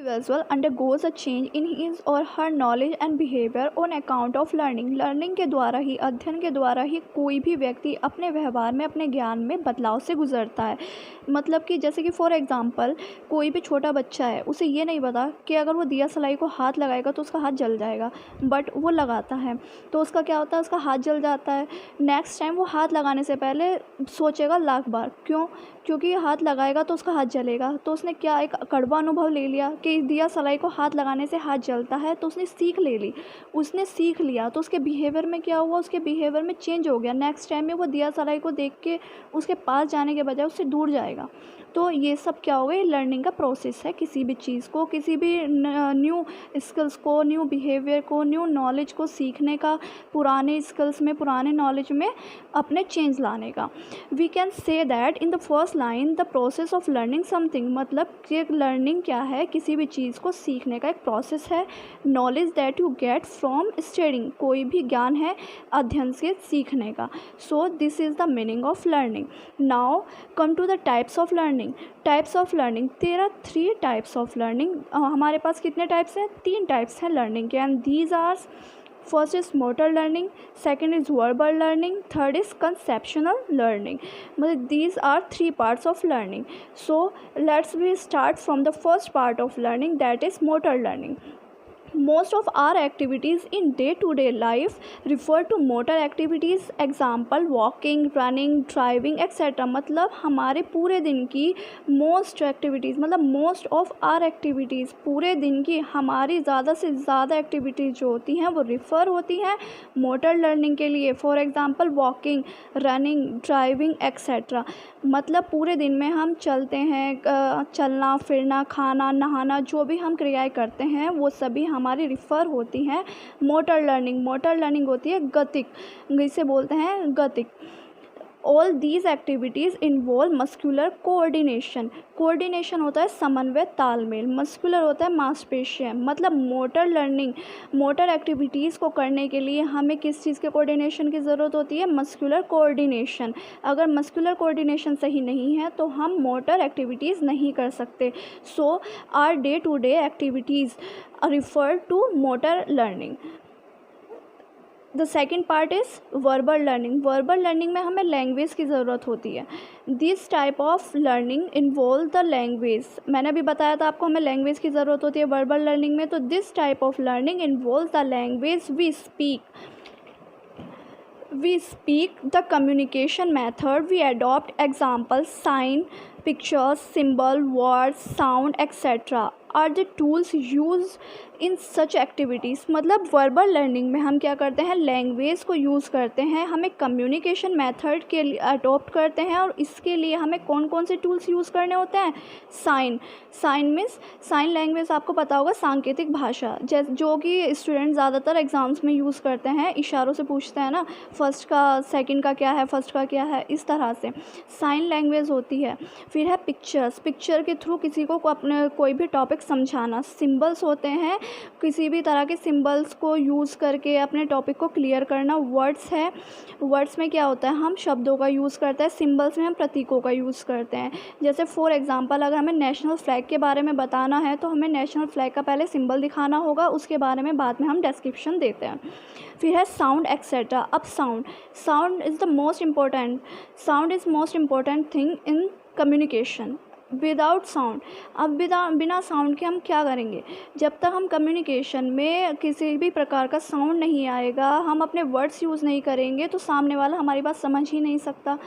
individual undergoes a change in his or her knowledge and behavior on account of learning. Learning के द्वारा ही, अध्ययन के द्वारा ही कोई भी व्यक्ति अपने व्यवहार में, अपने ज्ञान में बदलाव से गुजरता है. मतलब कि जैसे कि फॉर एग्जांपल कोई भी छोटा बच्चा है, उसे ये नहीं पता कि अगर वो दिया सलाई को हाथ लगाएगा तो उसका हाथ जल जाएगा, बट वो लगाता है तो उसका क्या होता है, उसका हाथ जल जाता है. नेक्स्ट टाइम वो हाथ लगाने से पहले सोचेगा लाख बार. क्यों? क्योंकि हाथ लगाएगा तो उसका हाथ जलेगा. तो उसने क्या, एक कड़वा अनुभव ले लिया कि दिया सलाई को हाथ लगाने से हाथ जलता है, तो उसने सीख ले ली, उसने सीख लिया, तो उसके बिहेवियर में क्या हुआ, उसके बिहेवियर में चेंज हो गया. नेक्स्ट टाइम में वो दिया सलाई को देख के उसके पास जाने के बजाय उससे दूर जाएगा. तो ये सब क्या हो गया, लर्निंग का प्रोसेस है. किसी भी चीज़ को, किसी भी न्यू स्किल्स को, न्यू बिहेवियर को, न्यू नॉलेज को सीखने का, पुराने स्किल्स में, पुराने नॉलेज में अपने चेंज लाने का. We can say that in the first line the process of learning something. मतलब कि लर्निंग क्या है, किसी भी चीज़ को सीखने का एक प्रोसेस है. Knowledge that you get from studying. कोई भी ज्ञान है अध्ययन से सीखने का. So this is the meaning of learning. Now come to the types of learning. Types of learning, there are 3 types of learning. हमारे पास कितने टाइप्स हैं? 3 टाइप्स हैं लर्निंग के. And these are, first is motor learning, second is verbal learning, third is conceptional learning. मतलब these are 3 parts of learning. So let's we start from the first part of learning, that is motor learning. Most of our activities in day-to-day life refer to motor activities. Example walking, running, driving etc. मतलब हमारे पूरे दिन की most activities, मतलब most of our activities, पूरे दिन की हमारी ज़्यादा से ज़्यादा activities जो होती हैं वो refer होती हैं motor learning के लिए. For example walking, running, driving etc. मतलब पूरे दिन में हम चलते हैं, चलना फिरना, खाना नहाना, जो भी हम क्रियाएं करते हैं वो सभी हमारी रिफ़र होती हैं मोटर लर्निंग. मोटर लर्निंग होती है गतिक, इसे बोलते हैं गतिक. All these activities involve muscular coordination. Coordination होता है समन्वय, तालमेल. मस्कुलर होता है मांसपेशियाँ. मतलब मोटर लर्निंग, मोटर एक्टिविटीज़ को करने के लिए हमें किस चीज़ के कोऑर्डिनेशन की ज़रूरत होती है? Muscular coordination. अगर मस्कुलर कोऑर्डिनेशन सही नहीं है तो हम मोटर एक्टिविटीज़ नहीं कर सकते. So our day to day activities refer to motor learning. The second part is verbal learning. Verbal learning में हमें लैंग्वेज की ज़रूरत होती है. This type of learning involve the language. मैंने अभी बताया था आपको हमें लैंग्वेज की ज़रूरत होती है वर्बल लर्निंग में. तो this type of learning involve the language we speak the communication method we adopt. Example, sign, pictures, symbol, words, sound etc. are the tools used in such activities. मतलब verbal learning में हम क्या करते हैं, language को use करते हैं, हमें कम्युनिकेशन मेथड के लिए अडोप्ट करते हैं. और इसके लिए हमें कौन कौन से टूल्स यूज़ करने होते हैं? Sign. Sign means, sign language आपको पता होगा, सांकेतिक भाषा, जो कि स्टूडेंट ज़्यादातर एग्ज़ाम्स में यूज़ करते हैं. इशारों से पूछते हैं ना, फर्स्ट का सेकंड का क्या है, फर्स्ट का क्या है, इस तरह से साइन लैंग्वेज होती है. फिर है पिक्चर्स. पिक्चर के थ्रू किसी को अपने कोई भी टॉपिक समझाना. सिंबल्स होते हैं, किसी भी तरह के सिंबल्स को यूज़ करके अपने टॉपिक को क्लियर करना. वर्ड्स है, वर्ड्स में क्या होता है, हम शब्दों का यूज़ करते हैं. सिंबल्स में हम प्रतीकों का यूज़ करते हैं. जैसे फॉर एग्जांपल अगर हमें नेशनल फ्लैग के बारे में बताना है तो हमें नेशनल फ्लैग का पहले सिंबल दिखाना होगा, उसके बारे में बाद में हम डिस्क्रिप्शन देते हैं. फिर है साउंड एक्सेट्रा. अब sound, sound is the most important, sound is most important thing in communication. Without sound, अब बिना साउंड के हम क्या करेंगे? जब तक हम कम्युनिकेशन में किसी भी प्रकार का साउंड नहीं आएगा, हम अपने वर्ड्स यूज़ नहीं करेंगे, तो सामने वाला हमारी बात समझ ही नहीं सकता.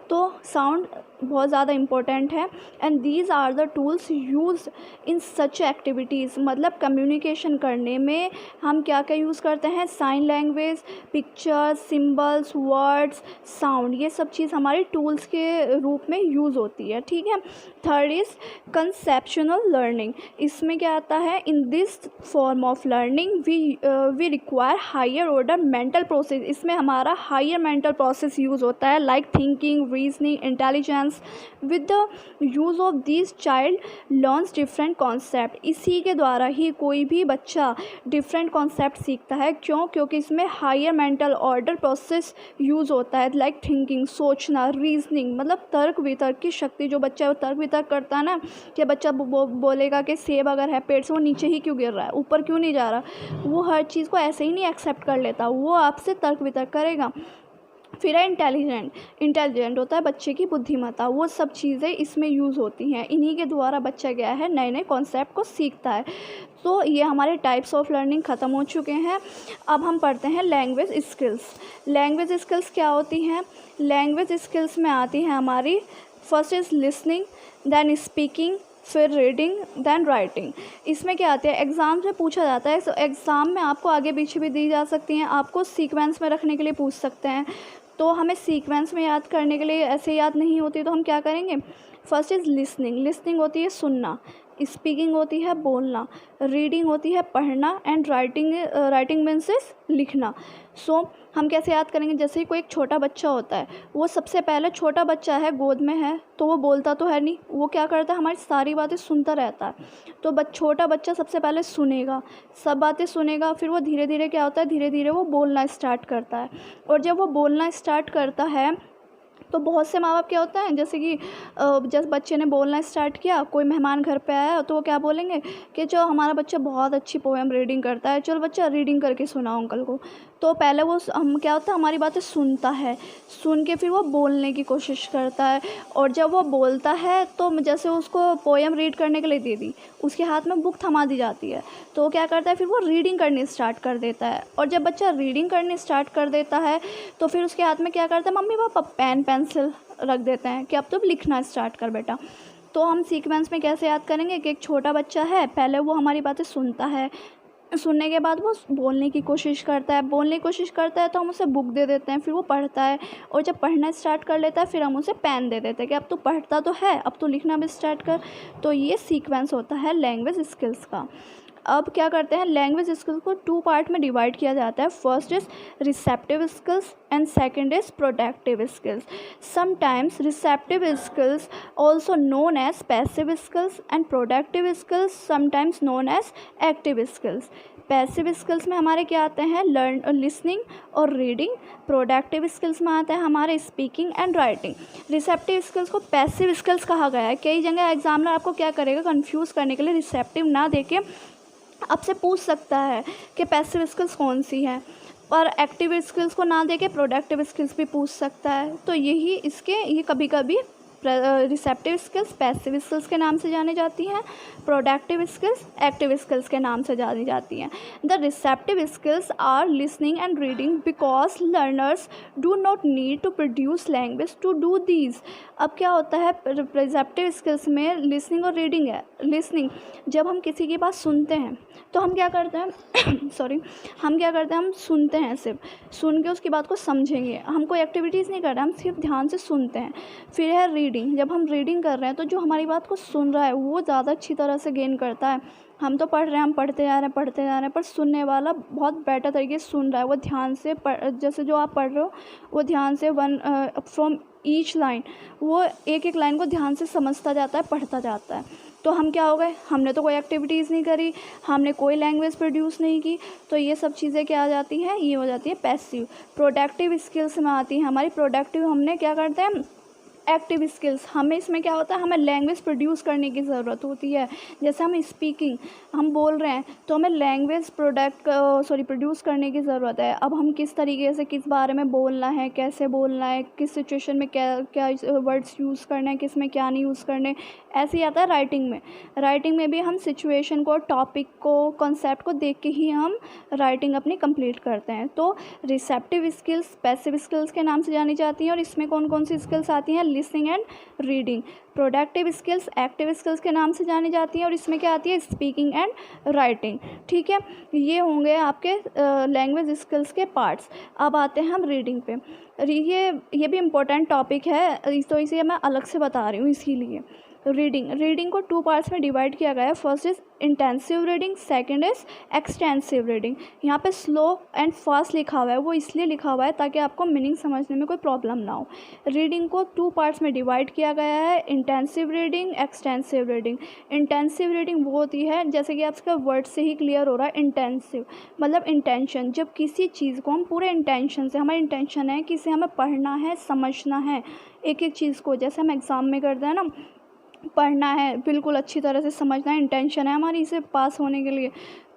तो साउंड बहुत ज़्यादा इम्पोर्टेंट है. And these are the tools use in such activities. मतलब कम्युनिकेशन करने में हम क्या क्या यूज़ करते हैं? Sign language, pictures, symbols, words, sound, ये सब चीज़ हमारी टूल्स के रूप में यूज़ होती है. ठीक है. Third is conceptional learning. इसमें क्या आता है? In this form of learning we require higher order mental process. इसमें हमारा हायर मेंटल प्रोसेस यूज़ होता है, like thinking, reasoning, intelligence. With the use of this child learns different concept. इसी के द्वारा ही कोई भी बच्चा डिफरेंट कॉन्सेप्ट सीखता है। क्यों? क्योंकि इसमें higher mental order process use होता है, लाइक थिंकिंग, सोचना, रीजनिंग, मतलब तर्क वितर्क की शक्ति। जो बच्चा तर्क वितर्क करता है ना, कि बच्चा बोलेगा कि सेब अगर है पेड़ से, वो नीचे ही क्यों गिर रहा है, ऊपर क्यों नहीं जा रहा, वो हर चीज़ को ऐसे ही नहीं एक्सेप्ट कर लेता, वो आपसे तर्क वितर्क करेगा। फिर है इंटेलिजेंट होता है बच्चे की बुद्धिमत्ता। वो सब चीज़ें इसमें यूज़ होती हैं। इन्हीं के द्वारा बच्चा गया है नए नए कॉन्सेप्ट को सीखता है। तो ये हमारे टाइप्स ऑफ लर्निंग ख़त्म हो चुके हैं। अब हम पढ़ते हैं लैंग्वेज स्किल्स। लैंग्वेज स्किल्स क्या होती हैं? लैंग्वेज स्किल्स में आती हैं हमारी, first is listening, then speaking, फिर रीडिंग, देन राइटिंग। इसमें क्या आते हैं? एग्ज़ाम में पूछा जाता है। एग्ज़ाम में आपको आगे पीछे भी दी जा सकती हैं, आपको सीक्वेंस में रखने के लिए पूछ सकते हैं। तो हमें सीक्वेंस में याद करने के लिए ऐसे याद नहीं होती, तो हम क्या करेंगे? First is listening. लिसनिंग होती है सुनना, स्पीकिंग होती है बोलना, रीडिंग होती है पढ़ना, एंड राइटिंग मीन्स लिखना। सो हम कैसे याद करेंगे? जैसे ही कोई एक छोटा बच्चा होता है, वो सबसे पहले, छोटा बच्चा है, गोद में है, तो वो बोलता तो है नहीं, वो क्या करता है? हमारी सारी बातें सुनता रहता है। तो छोटा बच्चा सबसे पहले सुनेगा, सब बातें सुनेगा, फिर वो धीरे धीरे क्या होता है? धीरे धीरे वो बोलना स्टार्ट करता है। और जब वो बोलना स्टार्ट करता है तो बहुत से माँ बाप क्या होता है, जैसे कि जब बच्चे ने बोलना स्टार्ट किया, कोई मेहमान घर पे आया, तो वो क्या बोलेंगे कि जो हमारा बच्चा बहुत अच्छी पोएम रीडिंग करता है, चलो बच्चा रीडिंग करके सुनाओ अंकल को। तो पहले वो हम क्या होता है, हमारी बातें सुनता है, सुन के फिर वो बोलने की कोशिश करता है। और जब वो बोलता है तो जैसे उसको पोएम रीड करने के लिए दे दी, उसके हाथ में बुक थमा दी जाती है, तो वो क्या करता है? फिर वो रीडिंग करनी स्टार्ट कर देता है। और जब बच्चा रीडिंग करनी स्टार्ट कर देता है तो फिर उसके हाथ में क्या करता है? मम्मी पापा पेन पेंसिल रख देते हैं कि अब तो लिखना स्टार्ट कर बेटा। तो हम सीक्वेंस में कैसे याद करेंगे कि एक छोटा बच्चा है, पहले वो हमारी बातें सुनता है, सुनने के बाद वो बोलने की कोशिश करता है, बोलने की कोशिश करता है तो हम उसे बुक दे देते हैं, फिर वो पढ़ता है। और जब पढ़ना स्टार्ट कर लेता है फिर हम उसे पेन दे देते हैं कि अब तो पढ़ता तो है, अब तो लिखना भी स्टार्ट कर। तो ये सीक्वेंस होता है लैंग्वेज स्किल्स का। अब क्या करते हैं? लैंग्वेज स्किल्स को 2 पार्ट में डिवाइड किया जाता है। First is receptive skills and second is productive skills. Sometimes receptive skills also known as passive skills and productive skills sometimes known as active skills. Passive skills में हमारे क्या आते हैं? लिसनिंग और रीडिंग। प्रोडक्टिव स्किल्स में आते हैं हमारे speaking and writing. Receptive skills को पैसिव स्किल्स कहा गया है। कई जगह एग्जामिनर आपको क्या करेगा? कंफ्यूज करने के लिए रिसेप्टिव ना देके आपसे पूछ सकता है कि पैसिव स्किल्स कौन सी है, और एक्टिव स्किल्स को ना देके प्रोडक्टिव स्किल्स भी पूछ सकता है। तो ये कभी कभी रिसेप्टिव स्किल्स पैसिव स्किल्स के नाम से जानी जाती हैं, प्रोडक्टिव स्किल्स एक्टिव स्किल्स के नाम से जानी जाती हैं। The receptive skills are listening and reading because learners do not need to produce language to do these. अब क्या होता है? रिसेप्टिव स्किल्स में लिसनिंग और रीडिंग है। लिसनिंग, जब हम किसी की बात सुनते हैं तो हम क्या करते हैं हम क्या करते हैं? हम सुनते हैं, सिर्फ सुन के उसकी बात को समझेंगे, हम कोई एक्टिविटीज़ नहीं कर रहे, हम सिर्फ ध्यान से सुनते हैं। फिर है रीडिंग। जब हम रीडिंग कर रहे हैं तो जो हमारी बात को सुन रहा है वो ज़्यादा अच्छी तरह से गेन करता है। हम तो पढ़ रहे हैं, हम पढ़ते जा रहे हैं, पर सुनने वाला बहुत बेटर तरीके से सुन रहा है। वो ध्यान से जैसे जो आप पढ़ रहे हो वो ध्यान से फ्रॉम ईच लाइन, वो एक एक लाइन को ध्यान से समझता जाता है, पढ़ता जाता है। तो हम क्या हो गए? हमने तो कोई एक्टिविटीज़ नहीं करी, हमने कोई लैंग्वेज प्रोड्यूस नहीं की, तो ये सब चीज़ें क्या आ जाती हैं? ये हो जाती है पैसिव। प्रोडक्टिव स्किल्स में आती हैं हमारी प्रोडक्टिव। हमने क्या करते हैं? Active skills. हमें इसमें क्या होता है? हमें लैंग्वेज प्रोड्यूस करने की ज़रूरत होती है। जैसे हम स्पीकिंग, हम बोल रहे हैं तो हमें लैंग्वेज प्रोड्यूस करने की ज़रूरत है। अब हम किस तरीके से, किस बारे में बोलना है, कैसे बोलना है, किस सिचुएशन में क्या वर्ड्स यूज़ करना है, किस में क्या नहीं यूज़ करने, ऐसे ही आता है राइटिंग में। राइटिंग में भी हम सिचुएशन को, टॉपिक को, कॉन्सेप्ट को देख के ही हम राइटिंग अपनी कंप्लीट करते हैं। तो रिसेप्टिव स्किल्स पैसिव स्किल्स के नाम से जानी जाती हैं। और इसमें कौन कौन सी स्किल्स आती हैं? Listening and reading. Productive skills active skills के नाम से जानी जाती हैं। और इसमें क्या आती है? Speaking and writing. ठीक है, ये होंगे आपके लैंग्वेज स्किल्स के पार्ट्स। अब आते हैं हम रीडिंग पे। ये भी इम्पोर्टेंट टॉपिक है, तो इसे मैं अलग से बता रही हूँ इसीलिए। रीडिंग को 2 पार्ट्स में डिवाइड किया गया है। First is intensive reading, second is extensive reading. यहाँ पे स्लो एंड फास्ट लिखा हुआ है, वो इसलिए लिखा हुआ है ताकि आपको मीनिंग समझने में कोई प्रॉब्लम ना हो। रीडिंग को 2 पार्ट्स में डिवाइड किया गया है, intensive reading, extensive reading. Intensive reading वो होती है, जैसे कि आपका वर्ड से ही क्लियर हो रहा है, इंटेंसिव मतलब इंटेंशन। जब किसी चीज़ को हम पूरे इंटेंशन से, हमारा इंटेंशन है कि इसे हमें पढ़ना है, समझना है, एक एक चीज़ को, जैसे हम एग्ज़ाम में करते हैं ना, पढ़ना है, बिल्कुल अच्छी तरह से समझना है, इंटेंशन है हमारी इसे पास होने के लिए।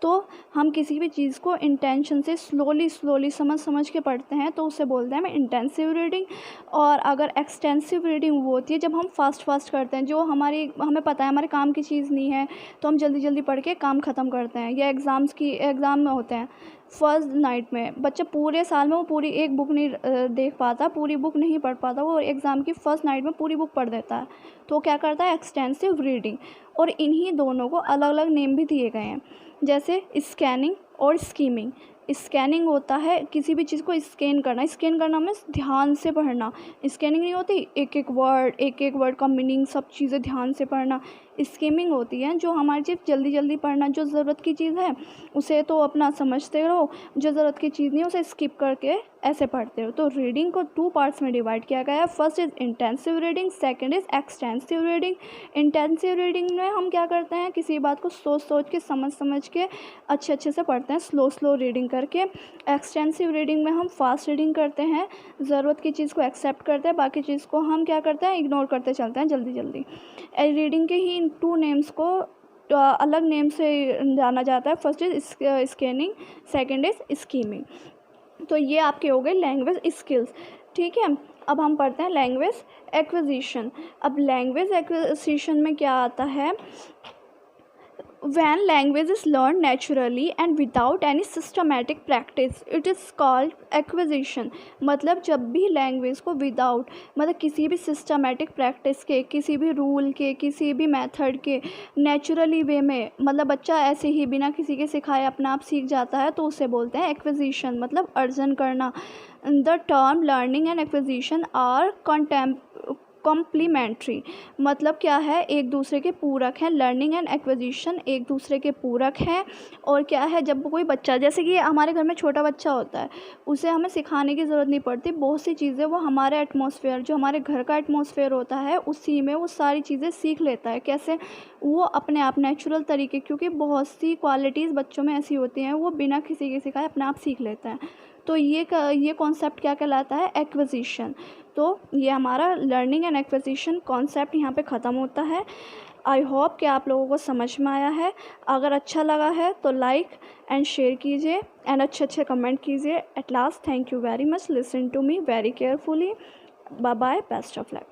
तो हम किसी भी चीज़ को इंटेंशन से स्लोली समझ के पढ़ते हैं, तो उसे बोलते हैं इंटेंसिव रीडिंग। और अगर एक्सटेंसिव रीडिंग वो होती है जब हम फास्ट करते हैं, जो हमें पता है हमारे काम की चीज़ नहीं है, तो हम जल्दी पढ़ के काम ख़त्म करते हैं। या एग्ज़ाम में होते हैं, फर्स्ट नाइट में बच्चा पूरे साल में वो पूरी एक बुक नहीं देख पाता, पूरी बुक नहीं पढ़ पाता, वो एग्ज़ाम की फ़र्स्ट नाइट में पूरी बुक पढ़ देता है, तो क्या करता है, एक्सटेंसिव रीडिंग। और इन्हीं दोनों को अलग अलग नेम भी दिए गए हैं, जैसे स्कैनिंग और स्कीमिंग। स्कैनिंग होता है किसी भी चीज़ को स्कैन करना मीन्स ध्यान से पढ़ना। स्कैनिंग नहीं होती एक एक वर्ड का मीनिंग सब चीज़ें ध्यान से पढ़ना। स्कीमिंग होती है जो हमारी चीज़ जल्दी पढ़ना, जो ज़रूरत की चीज़ है उसे तो अपना समझते रहो, जो ज़रूरत की चीज़ नहीं उसे स्किप करके ऐसे पढ़ते हो। तो रीडिंग को 2 पार्ट्स में डिवाइड किया गया है। First is intensive reading, second is extensive reading. Intensive reading में हम क्या करते हैं, किसी बात को सोच के समझ के अच्छे से पढ़ते हैं, स्लो रीडिंग करके। एक्सटेंसिव रीडिंग में हम फास्ट रीडिंग करते हैं, ज़रूरत की चीज़ को एक्सेप्ट करते हैं, बाकी चीज़ को हम क्या करते हैं, इग्नोर करते चलते हैं जल्दी। रीडिंग के ही इन 2 नेम्स को अलग नेम से जाना जाता है। First is scanning, second is skimming. तो ये आपके हो गए लैंग्वेज स्किल्स, ठीक है। अब हम पढ़ते हैं लैंग्वेज एक्विजिशन। अब लैंग्वेज एक्विजिशन में क्या आता है, when language is learned naturally and without any systematic practice it is called acquisition। मतलब जब भी लैंग्वेज को विदाउट मतलब किसी भी सिस्टमेटिक प्रैक्टिस के, किसी भी रूल के, किसी भी मेथड के नेचुरली वे में, मतलब बच्चा ऐसे ही बिना किसी के सिखाए अपना आप सीख जाता है, तो उसे बोलते हैं एक्विजिशन, मतलब अर्जन करना। The term learning and acquisition are complementary, मतलब क्या है, एक दूसरे के पूरक हैं। लर्निंग एंड एक्विजिशन एक दूसरे के पूरक हैं। और क्या है, जब कोई बच्चा, जैसे कि हमारे घर में छोटा बच्चा होता है, उसे हमें सिखाने की ज़रूरत नहीं पड़ती, बहुत सी चीज़ें वो हमारे एटमॉस्फेयर, जो हमारे घर का एटमॉस्फेयर होता है उसी में वो सारी चीज़ें सीख लेता है। कैसे, वो अपने आप नेचुरल तरीके, क्योंकि बहुत सी क्वालिटीज़ बच्चों में ऐसी होती हैं वो बिना किसी के सिखाए अपने आप सीख लेते हैं। तो ये कॉन्सेप्ट क्या कहलाता है, एक्विजिशन। तो ये हमारा लर्निंग एंड एक्विजिशन कॉन्सेप्ट यहाँ पे ख़त्म होता है। आई होप कि आप लोगों को समझ में आया है। अगर अच्छा लगा है तो लाइक एंड शेयर कीजिए एंड अच्छे कमेंट कीजिए। At last, thank you very much, listen to me very carefully. Bye bye, best of luck.